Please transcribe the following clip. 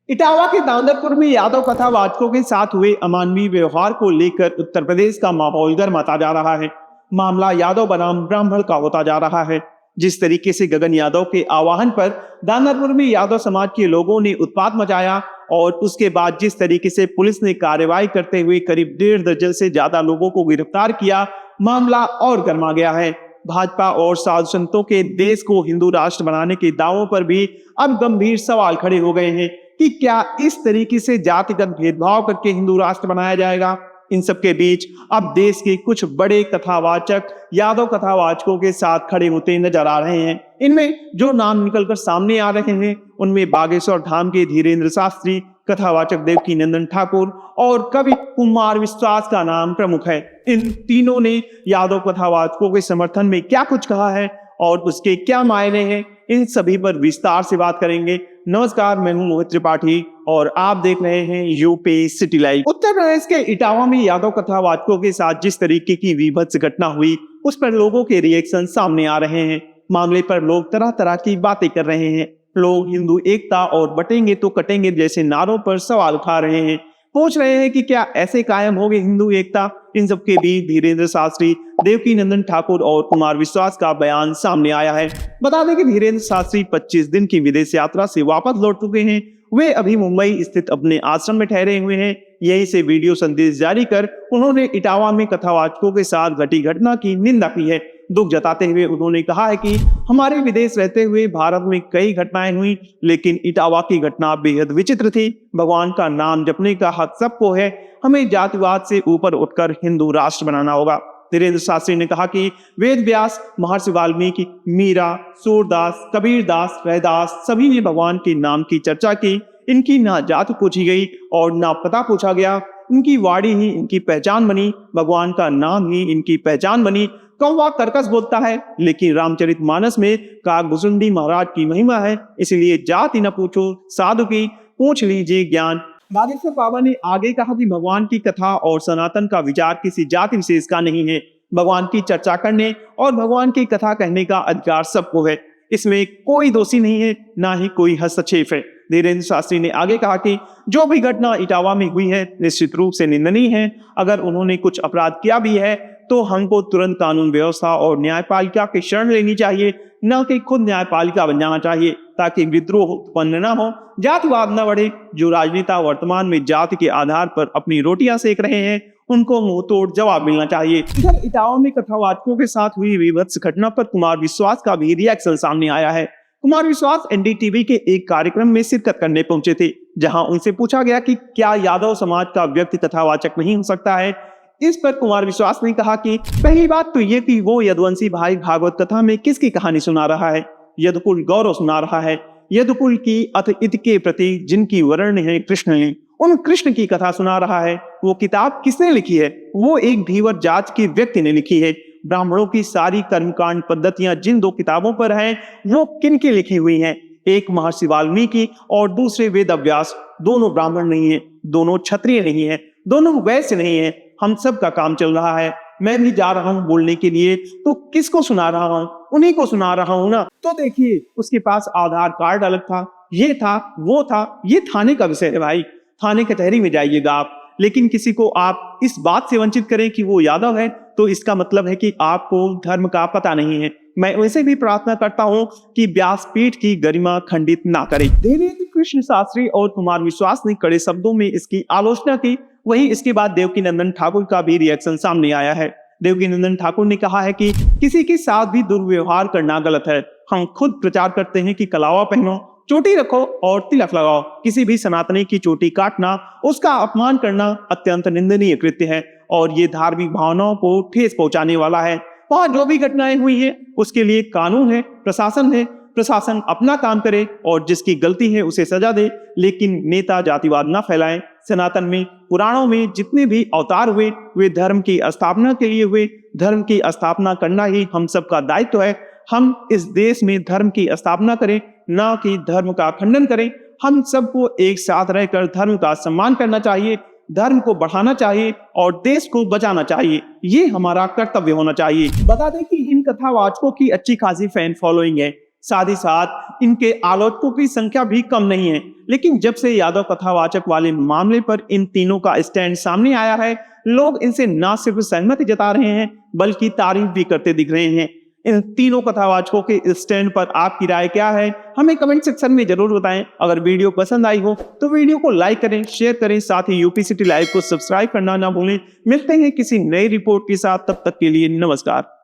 इटावा के दांदरपुर में यादव कथावाचकों के साथ हुए अमानवीय व्यवहार को लेकर उत्तर प्रदेश का माहौल गर्माता जा रहा है। मामला यादव बनाम ब्राह्मण का होता जा रहा है। जिस तरीके से गगन यादव के आह्वान पर दांदरपुर में यादव समाज के लोगों ने उत्पात मचाया और उसके बाद जिस तरीके से पुलिस ने कार्रवाई करते हुए करीब 1.5 दर्जन से ज्यादा लोगों को गिरफ्तार किया, मामला और गर्मा गया है। भाजपा और साधु संतों के देश को हिंदू राष्ट्र बनाने के दावों पर भी अब गंभीर सवाल खड़े हो गए हैं कि क्या इस तरीके से जातिगत भेदभाव करके हिंदू राष्ट्र बनाया जाएगा। इन सब के बीच अब देश के कुछ बड़े कथावाचक यादव कथावाचकों के साथ खड़े होते नजर आ रहे हैं। इनमें जो नाम निकलकर सामने आ रहे हैं उनमें बागेश्वर धाम के धीरेन्द्र शास्त्री, कथावाचक देवकीनंदन ठाकुर और कवि कुमार विश्वास का नाम प्रमुख है। इन तीनों ने यादव कथावाचकों के समर्थन में क्या कुछ कहा है और उसके क्या मायने हैं, इन सभी पर विस्तार से बात करेंगे। नमस्कार, मैं हूं मोहित त्रिपाठी और आप देख रहे हैं UP city live. Uttar Pradesh के इटावा में यादव कथावाचकों के साथ जिस तरीके की विभत्स घटना हुई उस पर लोगों के रिएक्शन सामने आ रहे हैं। मामले पर लोग तरह तरह की बातें कर रहे हैं। लोग हिंदू एकता और बटेंगे तो कटेंगे जैसे नारों पर सवाल उठा रहे हैं। पूछ रहे हैं कि क्या ऐसे कायम होगी हिंदू एकता। इन सबके बीच धीरेन्द्र शास्त्री, देवकीनंदन ठाकुर और कुमार विश्वास का बयान सामने आया है। बता दें कि धीरेन्द्र शास्त्री 25 दिन की विदेश यात्रा से वापस लौट चुके हैं। वे अभी मुंबई स्थित अपने आश्रम में ठहरे हुए हैं। यहीं से वीडियो संदेश जारी कर उन्होंने इटावा में कथावाचकों के साथ घटी घटना की निंदा की है। दुख जताते हुए उन्होंने कहा है कि हमारे विदेश रहते हुए भारत में कई घटनाएं हुई, लेकिन इटावा की घटना बेहद विचित्र थी। भगवान का नाम जपने का हक सबको है। हमें जातिवाद से ऊपर उठकर हिंदू राष्ट्र बनाना होगा। धीरेन्द्र शास्त्री ने कहा कि वेद व्यास, महर्षि वाल्मीकि, मीरा, सूरदास, कबीरदास, रैदास सभी ने भगवान के नाम की चर्चा की। इनकी ना जात पूछी गई और ना पता पूछा गया। इनकी वाणी ही इनकी पहचान बनी, भगवान का नाम ही इनकी पहचान बनी। कौवा कर्कश बोलता है, लेकिन रामचरितमानस में काकभुसुंडी महाराज की महिमा है। इसलिए जाति न पूछो, साधु की पूछ लीजिए ज्ञान। बागेश्वर बाबा ने आगे कहा कि भगवान की कथा और सनातन का विचार किसी जाति विशेष का नहीं है। भगवान की चर्चा करने और भगवान की कथा कहने का अधिकार सबको है। इसमें कोई दोषी नहीं है, ना ही कोई हस्तक्षेप है। धीरेन्द्र शास्त्री ने आगे कहा कि जो भी घटना इटावा में हुई है निश्चित रूप से निंदनीय है। अगर उन्होंने कुछ अपराध किया भी है तो हमको तुरंत कानून व्यवस्था और न्यायपालिका की शरण लेनी चाहिए, न कि खुद न्यायपालिका बन जाना चाहिए, ताकि विद्रोह उत्पन्न न हो, जातिवाद न बढ़े। जो राजनेता वर्तमान में जाति के आधार पर अपनी रोटियां सेक रहे हैं उनको मुंह तोड़ जवाब मिलना चाहिए। इधर इटावा में कथावाचकों के साथ हुई विभत्स घटना पर कुमार विश्वास का भी रिएक्शन सामने आया है। कुमार विश्वास एनडीटीवी के एक कार्यक्रम में शिरकत करने पहुंचे थे, जहां उनसे पूछा गया कि क्या यादव समाज का व्यक्ति कथावाचक नहीं हो सकता है। इस पर कुमार विश्वास ने कहा कि पहली बात तो ये कि वो यदुवंशी भाई भागवत कथा में किसकी कहानी सुना रहा है। यदुकुल गौरव सुना रहा है। यदुकुल की अतिथि के प्रति जिनकी वर्ण है कृष्ण है, उन कृष्ण की कथा सुना रहा है। वो किताब किसने लिखी है? वो एक धीवर जात के व्यक्ति ने लिखी है। ब्राह्मणों की सारी कर्मकांड पद्धतियां जिन 2 किताबों पर हैं वो किन की लिखी हुई हैं? एक महर्षि वाल्मीकि और दूसरे वेद व्यास। दोनों ब्राह्मण नहीं है, दोनों क्षत्रिय नहीं है, दोनों वैश्य नहीं है। हम सब का काम चल रहा है। मैं भी जा रहा हूँ बोलने के लिए, तो किसको सुना रहा हूँ? उन्हीं को सुना रहा हूँ ना। तो देखिए, उसके पास आधार कार्ड अलग था, ये था, वो था। ये थाने का विषय है भाई, थाने कचहरी में जाइएगा आप। लेकिन किसी को आप इस बात से वंचित करें कि वो यादव है, तो इसका मतलब है कि आपको धर्म का पता नहीं है। मैं वैसे भी प्रार्थना करता हूँ कि व्यासपीठ की गरिमा खंडित ना करे। धीरेन्द्र कृष्ण शास्त्री और कुमार विश्वास ने कड़े शब्दों में इसकी आलोचना की। वहीं इसके बाद देवकीनंदन ठाकुर का भी रिएक्शन सामने आया है। देवकीनंदन ठाकुर ने कहा है कि किसी के साथ भी दुर्व्यवहार करना गलत है। हम खुद प्रचार करते हैं कि कलावा पहनो, चोटी रखो और तिलक लगाओ। किसी भी सनातनी की चोटी काटना, उसका अपमान करना अत्यंत निंदनीय कृत्य है और ये धार्मिक भावनाओं को ठेस पहुंचाने वाला है। वहां जो भी घटनाएं हुई है उसके लिए कानून है, प्रशासन है। प्रशासन अपना काम करे और जिसकी गलती है उसे सजा दे, लेकिन नेता जातिवाद न फैलाएं। सनातन में, पुराणों में जितने भी अवतार हुए वे धर्म की स्थापना के लिए हुए। धर्म की स्थापना करना ही हम सबका दायित्व है। हम इस देश में धर्म की स्थापना करें, ना कि धर्म का खंडन करें। हम सबको एक साथ रहकर धर्म का सम्मान करना चाहिए, धर्म को बढ़ाना चाहिए और देश को बचाना चाहिए। ये हमारा कर्तव्य होना चाहिए। बता दें कि इन कथावाचकों की अच्छी खासी फैन फॉलोइंग है। साथ ही साथ इनके आलोचकों की संख्या भी कम नहीं है। लेकिन जब से यादव कथावाचक वाले मामले पर इन तीनों का स्टैंड सामने आया है, लोग इनसे न सिर्फ सहमति जता रहे हैं बल्कि तारीफ भी करते दिख रहे हैं। इन तीनों कथावाचकों के स्टैंड पर आपकी राय क्या है, हमें कमेंट सेक्शन में जरूर बताएं। अगर वीडियो पसंद आई हो तो वीडियो को लाइक करें, शेयर करें, साथ ही यूपी सिटी लाइव को सब्सक्राइब करना ना भूलें। मिलते हैं किसी नई रिपोर्ट के साथ, तब तक के लिए नमस्कार।